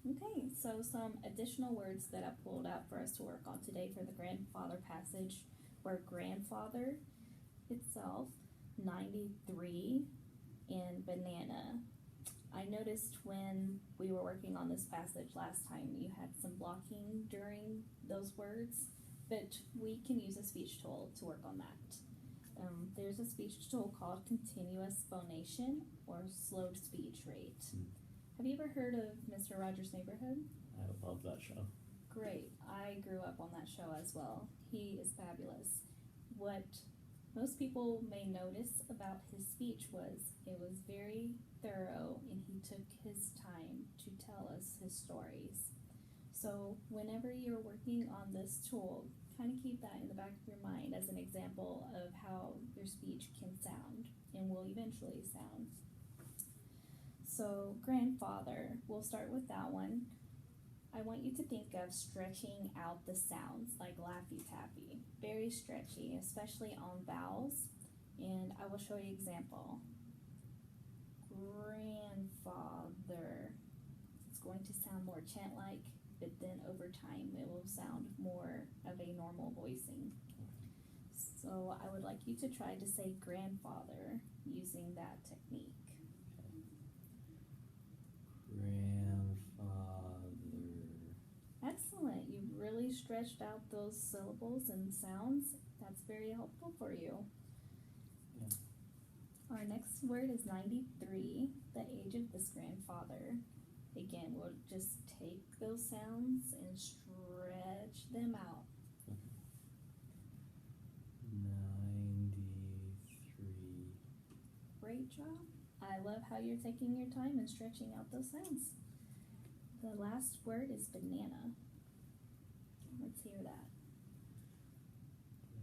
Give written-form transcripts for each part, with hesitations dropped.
Okay, so some additional words that I pulled out for us to work on today for the grandfather passage were grandfather itself, 93, and banana. I noticed when we were working on this passage last time, you had some blocking during those words, but we can use a speech tool to work on that. There's a speech tool called continuous phonation or slowed speech rate. Have you ever heard of Mr. Rogers' Neighborhood? I love that show. Great. I grew up on that show as well. He is fabulous. What most people may notice about his speech was it was very thorough and he took his time to tell us his stories. So whenever you're working on this tool, kind of keep that in the back of your mind as an example of how your speech can sound and will eventually sound. So grandfather, we'll start with that one. I want you to think of stretching out the sounds like Laffy Taffy. Very stretchy, especially on vowels. And I will show you an example. Grandfather. It's going to sound more chant-like, but then over time it will sound more of a normal voicing. So I would like you to try to say grandfather using that technique. Grandfather. Excellent. You've really stretched out those syllables and sounds. That's very helpful for you. Yeah. Our next word is 93, the age of this grandfather. Again, we'll just take those sounds and stretch them out. 93. Great job. I love how you're taking your time and stretching out those sounds. The last word is banana. Let's hear that.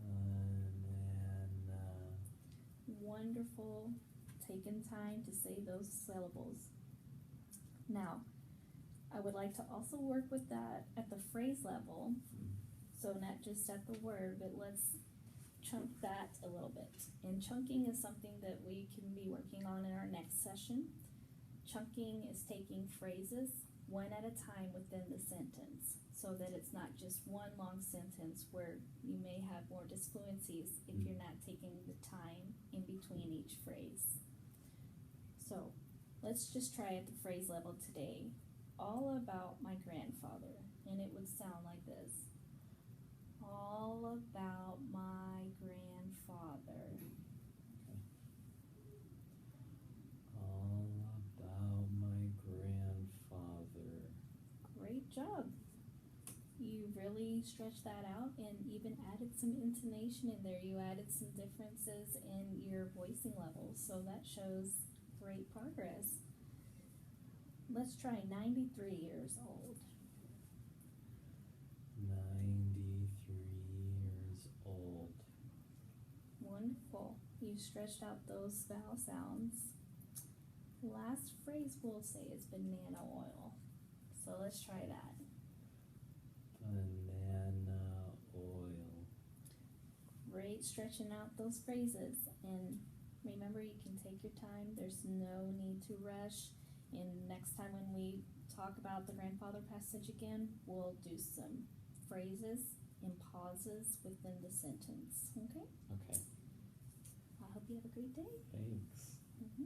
Banana. Wonderful. Taking time to say those syllables. Now, I would like to also work with that at the phrase level. So not just at the word, but let's chunk that a little bit. And chunking is something that we can be working on in our next session. Chunking is taking phrases one at a time within the sentence so that it's not just one long sentence where you may have more disfluencies if you're not taking the time in between each phrase. So let's just try at the phrase level today. All about my grandfather. And it would sound like this. All about my grandfather. All about my grandfather. Great job. You really stretched that out and even added some intonation in there. You added some differences in your voicing levels, so that shows great progress. Let's try 93 years old. 93 years old. Wonderful. You stretched out those vowel sounds. Last phrase we'll say is banana oil. So let's try that. Banana oil. Great stretching out those phrases. And remember, you can take your time. There's no need to rush. And next time when we talk about the grandfather passage again, we'll do some phrases and pauses within the sentence. Okay? Okay. I hope you have a great day. Thanks. Mm-hmm.